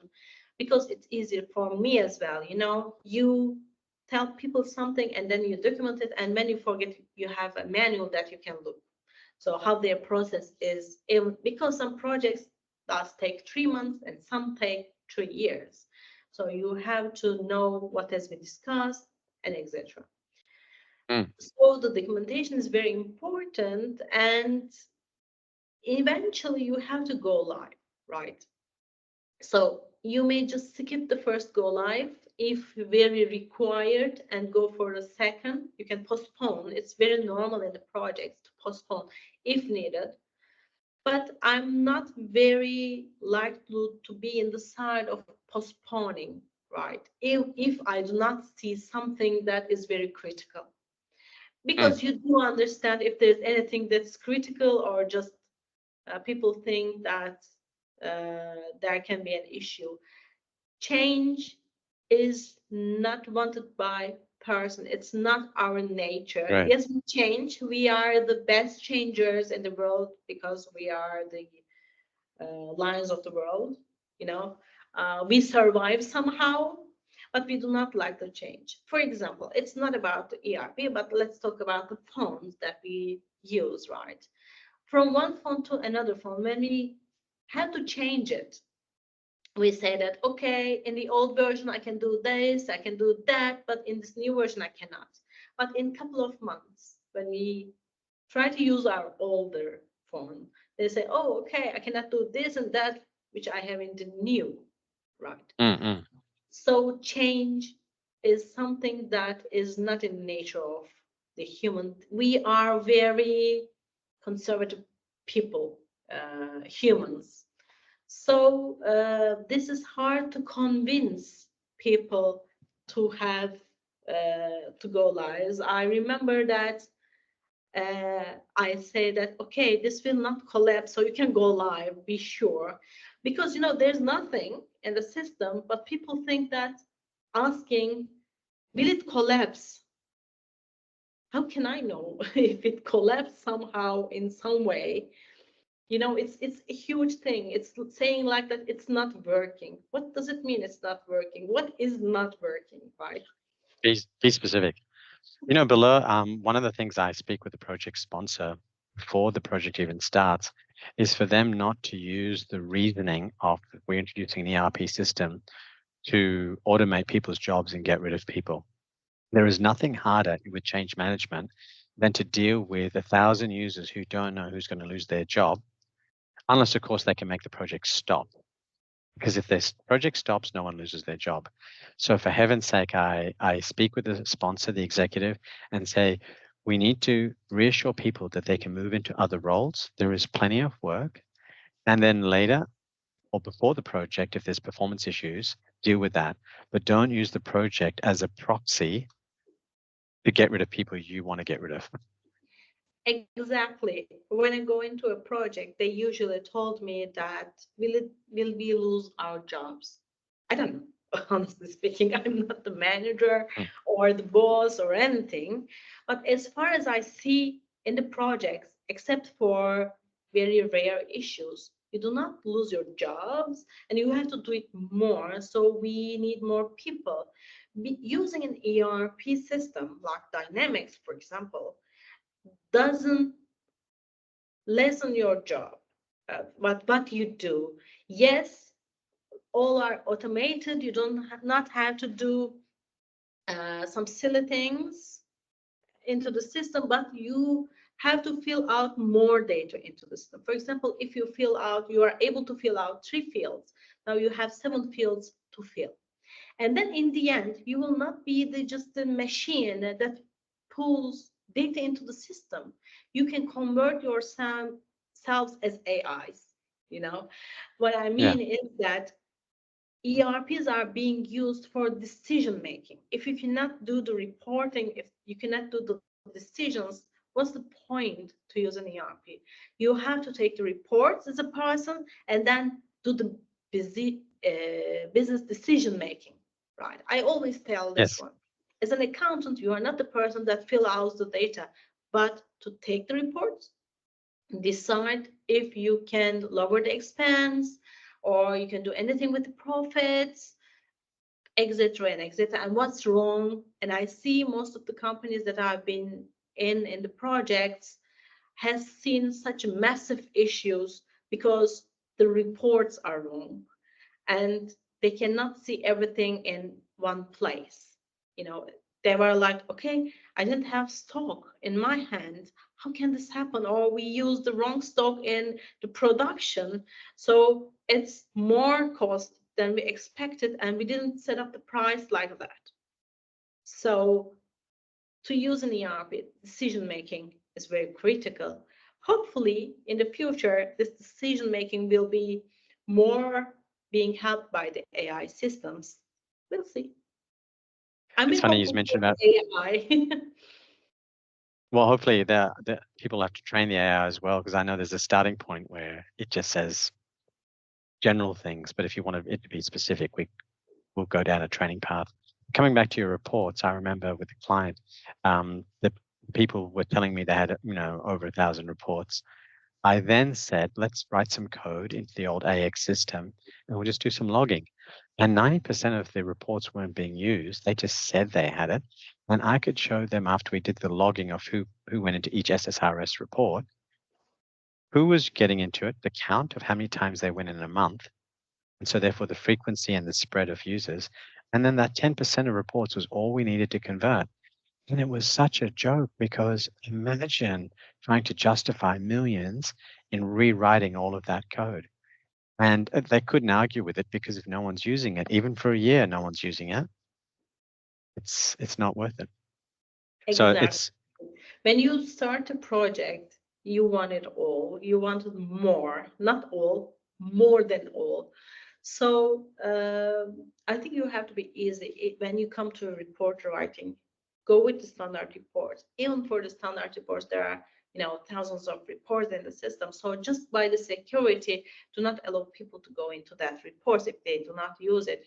because it's easier for me as well. You know, you tell people something and then you document it, and when you forget, you have a manual that you can look. So how their process is, because some projects does take 3 months and some take 3 years. So you have to know what has been discussed and etc. Mm. So the documentation is very important, and eventually you have to go live, right? So you may just skip the first go live if very required and go for a second. You can postpone. It's very normal in the projects to postpone if needed. But I'm not very likely to be in the side of postponing, right? If I do not see something that is very critical. Mm. Because you do understand if there's anything that's critical or just people think that there can be an issue. Change is not wanted by person. It's not our nature. Right. Yes, we change. We are the best changers in the world because we are the lions of the world. You know, we survive somehow, but we do not like the change. For example, it's not about the ERP, but let's talk about the phones that we use, right? From one phone to another phone, when we have to change it, we say that, okay, in the old version, I can do this, I can do that, but in this new version, I cannot. But in a couple of months, when we try to use our older phone, they say, oh, okay, I cannot do this and that, which I have in the new, right? Mm-mm. So change is something that is not in the nature of the human. We are very conservative people, humans. So this is hard to convince people to have to go live. I remember that I say that, okay, this will not collapse, so you can go live, be sure. Because, you know, there's nothing in the system, but people think that asking, will it collapse? How can I know if it collapsed somehow in some way? You know, it's a huge thing. It's saying like that it's not working. What does it mean it's not working? What is not working, right? Be specific. You know, Billur, one of the things I speak with the project sponsor before the project even starts is for them not to use the reasoning of we're introducing an ERP system to automate people's jobs and get rid of people. There is nothing harder with change management than to deal with 1,000 users who don't know who's going to lose their job, unless, of course, they can make the project stop. Because if this project stops, no one loses their job. So for heaven's sake, I speak with the sponsor, the executive, and say, we need to reassure people that they can move into other roles. There is plenty of work. And then later or before the project, if there's performance issues, deal with that. But don't use the project as a proxy to get rid of people you want to get rid of. Exactly. When I go into a project, they usually told me that will we lose our jobs? I don't know. Honestly speaking, I'm not the manager Mm. or the boss or anything. But as far as I see in the projects, except for very rare issues, you do not lose your jobs and you have to do it more. So we need more people. Using an ERP system like Dynamics, for example, doesn't lessen your job, what you do. Yes, all are automated. You not have to do some silly things into the system, but you have to fill out more data into the system. For example, if you are able to fill out 3 fields. Now you have 7 fields to fill. And then in the end, you will not be just a machine that pulls data into the system. You can convert yourselves as AIs. What I mean is that ERPs are being used for decision making. If you cannot do the reporting, if you cannot do the decisions, what's the point to use an ERP? You have to take the reports as a person and then do the business decision making, right? I always tell this one. As an accountant, you are not the person that fill out the data, but to take the reports, decide if you can lower the expense, or you can do anything with the profits, etc. and what's wrong. And I see most of the companies that I've been in the projects has seen such massive issues because the reports are wrong and they cannot see everything in one place. They were like, okay, I didn't have stock in my hand. How can this happen? Or we used the wrong stock in the production. So it's more cost than we expected, and we didn't set up the price like that. So to use an ERP, decision making is very critical. Hopefully, in the future, this decision making will be more being helped by the AI systems. We'll see. It's funny you mentioned about AI. Well, hopefully the people have to train the AI as well, because I know there's a starting point where it just says general things, but if you want it to be specific, we'll go down a training path. Coming back to your reports, I remember with the client, the people were telling me they had over 1,000 reports. I then said, let's write some code into the old AX system and we'll just do some logging. And 90% of the reports weren't being used. They just said they had it. And I could show them after we did the logging of who went into each SSRS report, who was getting into it, the count of how many times they went in a month. And so therefore the frequency and the spread of users. And then that 10% of reports was all we needed to convert. And it was such a joke, because imagine trying to justify millions in rewriting all of that code. And they couldn't argue with it, because if no one's using it, even for a year, no one's using it, it's not worth it. Exactly. So when you start a project, you want it all. You wanted more, not all, more than all. So I think you have to be easy when you come to report writing. Go with the standard reports. Even for the standard reports, there are thousands of reports in the system. So just by the security, do not allow people to go into that report if they do not use it.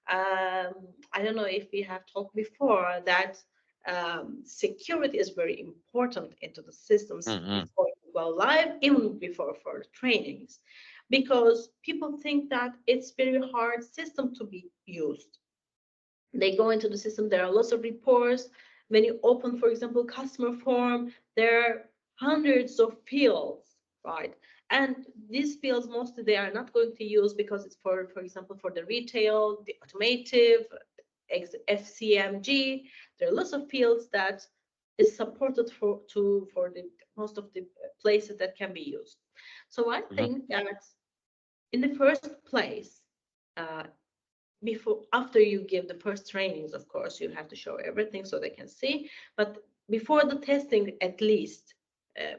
I don't know if we have talked before that security is very important into the systems before you go live, even before for trainings, because people think that it's very hard system to be used. They go into the system, there are lots of reports. When you open, for example, customer form, there are hundreds of fields, right? And these fields mostly they are not going to use because it's for example, for the retail, the automotive, FCMG. There are lots of fields that is supported for the most of the places that can be used. So I think that in the first place, after you give the first trainings, of course, you have to show everything so they can see. But before the testing, at least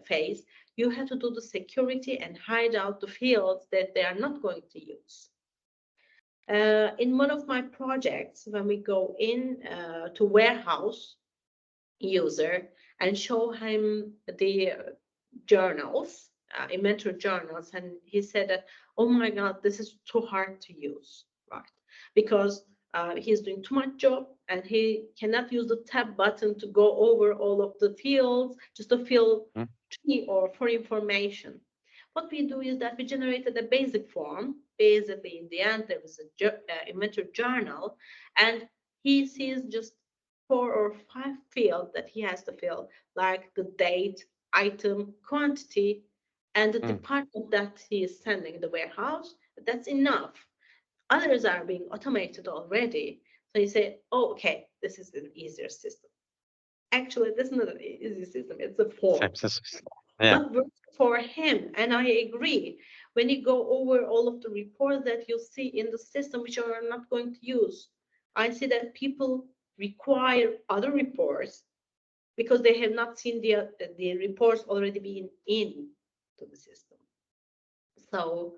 phase, you have to do the security and hide out the fields that they are not going to use. In one of my projects, when we go in to warehouse user and show him the journals, inventory journals, and he said that, oh my God, this is too hard to use, right? Because he's doing too much job and he cannot use the tab button to go over all of the fields just to fill 3 or 4 information. What we do is that we generated a basic form. Basically, in the end, there is a inventory journal, and he sees just 4 or 5 fields that he has to fill, like the date, item quantity and the department that he is sending in the warehouse, that's enough. Others are being automated already. So you say, oh, okay, this is an easier system. Actually, this is not an easy system, it's a form. Yeah. But works for him. And I agree. When you go over all of the reports that you see in the system, which you are not going to use, I see that people require other reports because they have not seen the reports already being in to the system. So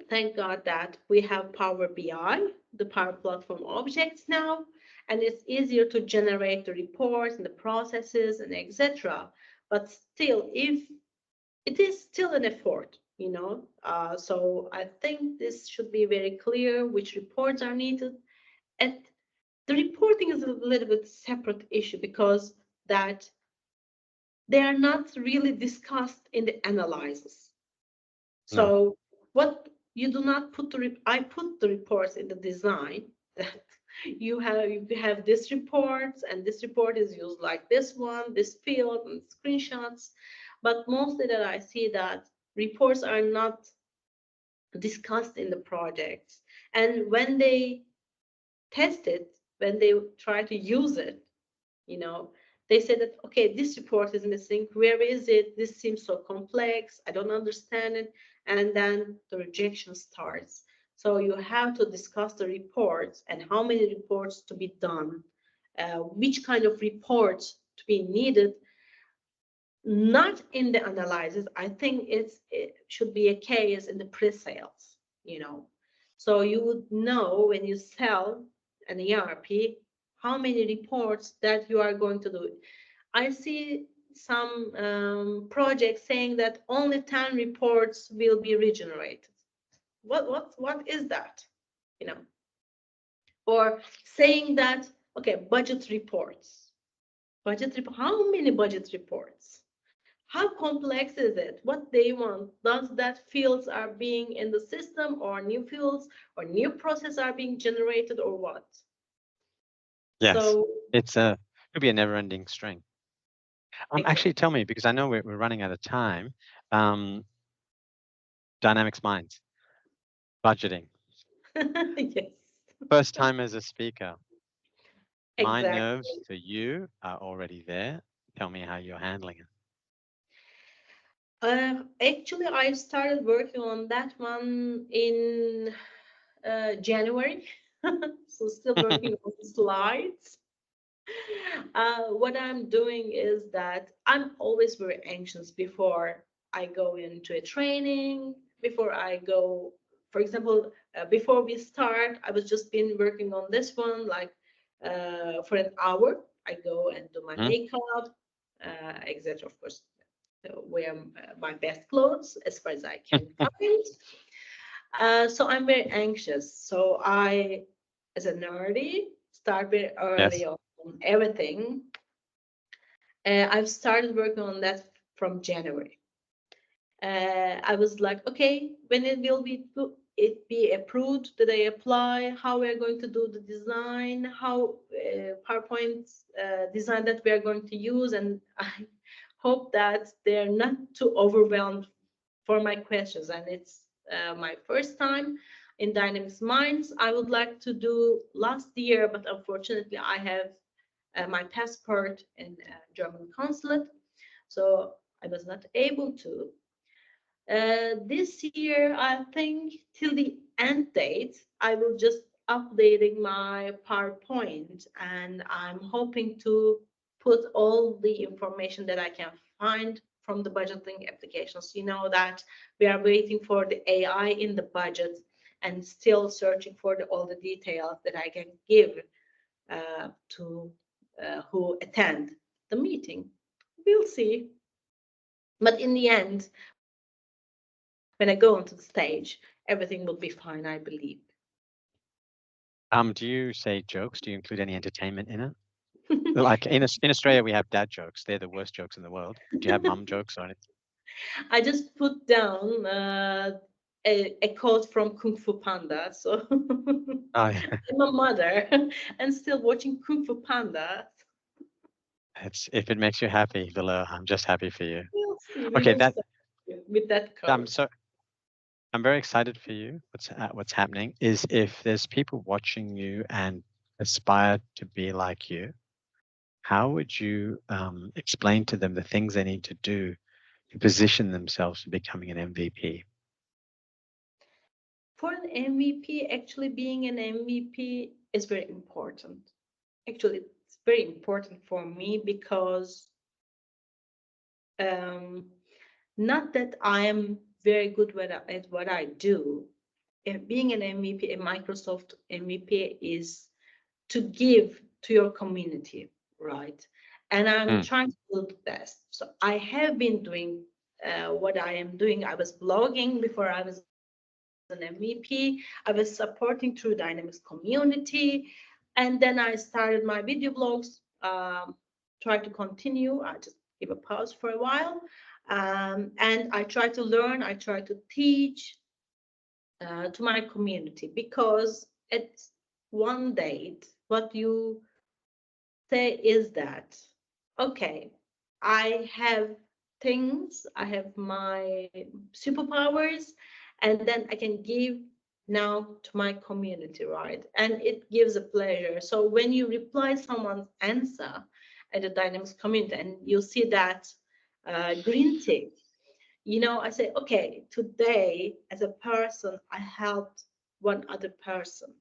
thank God that we have Power BI, the Power Platform objects now, and it's easier to generate the reports and the processes and etc. But still, if it is still an effort, you know, so I think this should be very clear which reports are needed. And the reporting is a little bit separate issue because that they are not really discussed in the analysis. So what you do not put I put the reports in the design that you have this reports and this report is used like this one, this field and screenshots. But mostly that I see that reports are not discussed in the projects. And when they test it, when they try to use it, you know, they say that, okay, this report is missing. Where is it? This seems so complex. I don't understand it. And then the rejection starts. So you have to discuss the reports and how many reports to be done, which kind of reports to be needed. Not in the analysis. I think it should be a case in the pre-sales, you know. So you would know when you sell an ERP how many reports that you are going to do. I see some projects saying that only 10 reports will be regenerated. What is that? You know, or saying that, okay, budget reports. How many budget reports? How complex is it? What they want? Does that fields are being in the system or new fields or new process are being generated or what? Yes. So It could be a never-ending string. exactly. Actually, tell me, because I know we're running out of time. Dynamics Minds, budgeting. Yes. First time as a speaker. My Exactly. nerves to you are already there. Tell me how you're handling it. Actually, I started working on that one in January. So still working on the slides. What I'm doing is that I'm always very anxious before I go into a training, before I go, for example, before we start, I was just been working on this one like for an hour. I go and do my makeup, etc. Of course, wear my best clothes as far as I can find. So I'm very anxious. So I, as a nerdy, start very early on everything. I've started working on that from January. I was like, okay, when it will be approved, that I apply, how we are going to do the design, how PowerPoint design that we are going to use, and I hope that they're not too overwhelmed for my questions. And it's my first time in Dynamics Minds. I would like to do last year, but unfortunately I have my passport in German consulate, so I was not able to. This year, I think till the end date, I will just updating my PowerPoint, and I'm hoping to put all the information that I can find from the budgeting applications. You know that we are waiting for the AI in the budget and still searching for all the details that I can give to who attend the meeting. We'll see. But in the end, when I go onto the stage, everything will be fine, I believe. Do you say jokes? Do you include any entertainment in it? Like in Australia, we have dad jokes. They're the worst jokes in the world. Do you have mum jokes or anything? I just put down a quote from Kung Fu Panda. So Oh, yeah. I'm a mother and still watching Kung Fu Panda. If it makes you happy, Billur, I'm just happy for you. We'll see. We Okay, will start with that I'm code. so I'm very excited for you. What's happening is if there's people watching you and aspire to be like you, how would you explain to them the things they need to do to position themselves for becoming an MVP? For an MVP, actually being an MVP is very important. Actually, it's very important for me because not that I am very good at what I do. Being an MVP, a Microsoft MVP, is to give to your community, right? And I'm trying to do the best. So I have been doing what I am doing. I was blogging before I was an MVP. I was supporting through Dynamics community. And then I started my video blogs, tried to continue. I just give a pause for a while. And I try to learn, I try to teach to my community, because at one date, what you say is that, okay, I have things, I have my superpowers, and then I can give now to my community, right? And it gives a pleasure. So when you reply someone's answer at the Dynamics community and you see that green tick, I say, okay, today as a person, I helped one other person.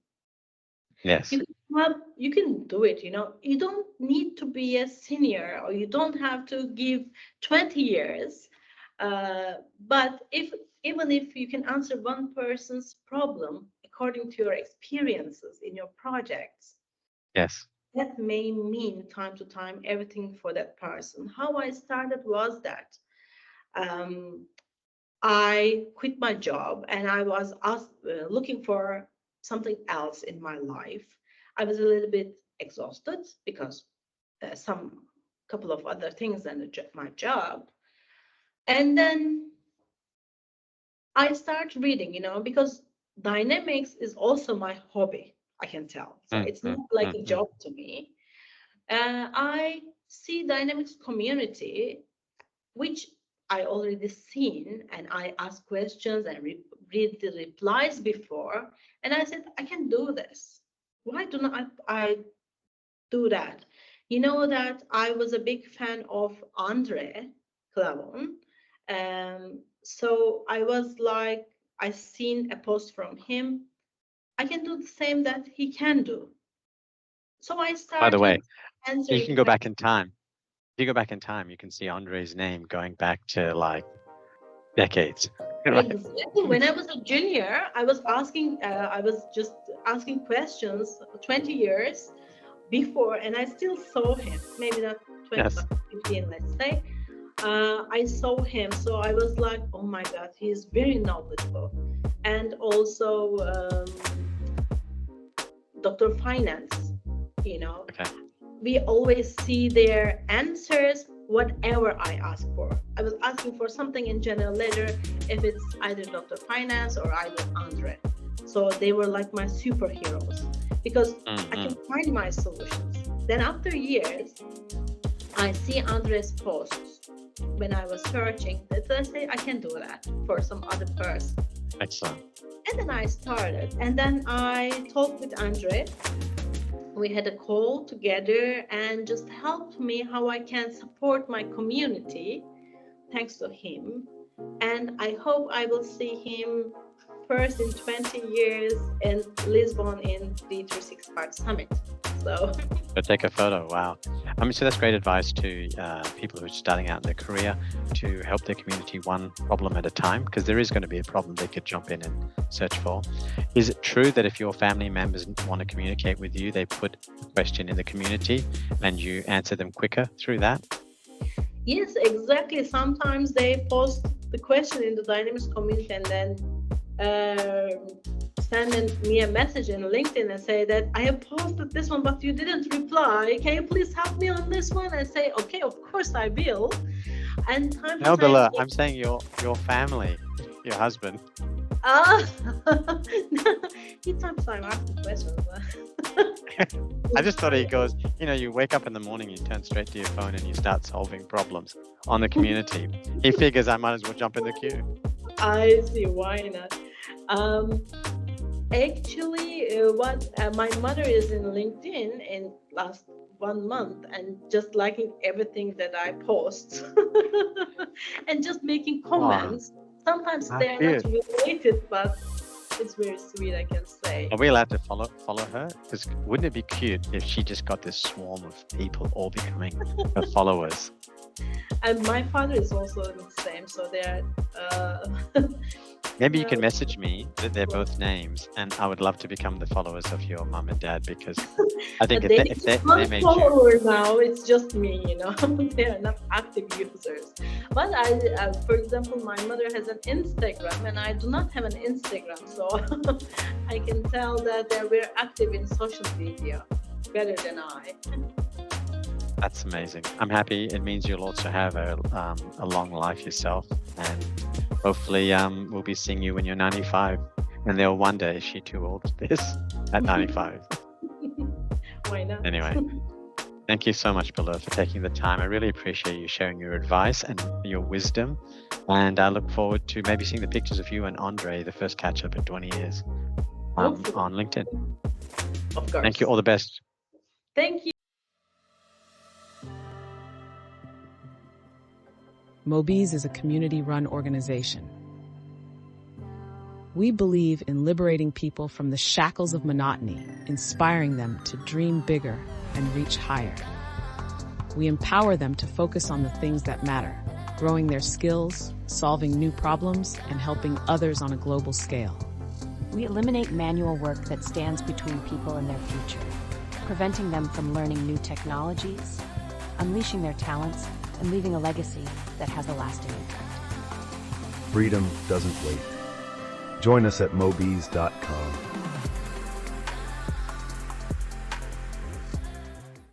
Yes. You can do it, you don't need to be a senior, or you don't have to give 20 years. But even if you can answer one person's problem according to your experiences in your projects, Yes. that may mean time to time everything for that person. How I started was that I quit my job and I was looking for something else in my life. I was a little bit exhausted because some couple of other things than my job. And then I start reading, because Dynamics is also my hobby, I can tell. So it's not like a job to me. I see Dynamics community, which I already seen, and I ask questions and read the replies before, and I said, I can do this. Why do not I do that? You know that I was a big fan of Andre Clavon. So I was like, I seen a post from him. I can do the same that he can do. So I started. By the way, answering. you can go back in time. If you go back in time, you can see Andre's name going back to like decades. Right? Exactly. When I was a junior, I was just asking questions 20 years before, and I still saw him. Maybe not 20, Yes. but 15, let's say. I saw him, so I was like, oh my God, he's very knowledgeable. And also Dr. Finance, Okay. we always see their answers, whatever I ask for. I was asking for something in general ledger, if it's either Dr. Finance or either Andre. So they were like my superheroes, because I can find my solutions. Then after years, I see Andre's posts when I was searching that I say I can do that for some other person. Excellent. And then I started, and then I talked with Andre. We had a call together and just helped me how I can support my community, thanks to him. And I hope I will see him first in 20 years in Lisbon in D365 Summit. So take a photo. Wow. So that's great advice to people who are starting out in their career, to help their community one problem at a time, because there is going to be a problem they could jump in and search for. Is it true that if your family members want to communicate with you, they put a question in the community and you answer them quicker through that? Yes, exactly. Sometimes they post the question in the Dynamics community and then send me a message in LinkedIn and say that I have posted this one, but you didn't reply. Can you please help me on this one? I say, okay, of course I will. And time No, to time, Billur, I'm saying your family, your husband. Ah, he sometimes asks questions. I just thought he goes, you wake up in the morning, you turn straight to your phone and you start solving problems on the community. He figures I might as well jump in the queue. I see, why not? Actually, my mother is in LinkedIn in last 1 month and just liking everything that I post and just making comments. Sometimes How they are not cute. related, but it's very sweet, I can say. Are we allowed to follow her? Because wouldn't it be cute if she just got this swarm of people all becoming her followers? And my father is also the same, so they're Maybe you can message me that they're both names, and I would love to become the followers of your mom and dad, because I think if they made you. Follower now, it's just me, they are not active users. But for example, my mother has an Instagram and I do not have an Instagram, so I can tell that they're very active in social media, better than I. That's amazing. I'm happy. It means you'll also have a long life yourself, and hopefully we'll be seeing you when you're 95, and they'll wonder, is she too old for this at 95? Why not? Anyway, thank you so much, Billur, for taking the time. I really appreciate you sharing your advice and your wisdom, and I look forward to maybe seeing the pictures of you and Andre, the first catch up in 20 years, on LinkedIn. Of course. Thank you. All the best. Thank you. Mobiz is a community-run organization. We believe in liberating people from the shackles of monotony, inspiring them to dream bigger and reach higher. We empower them to focus on the things that matter, growing their skills, solving new problems, and helping others on a global scale. We eliminate manual work that stands between people and their future, preventing them from learning new technologies, unleashing their talents, and leaving a legacy that has a lasting impact. Freedom doesn't wait. Join us at mobiz.com.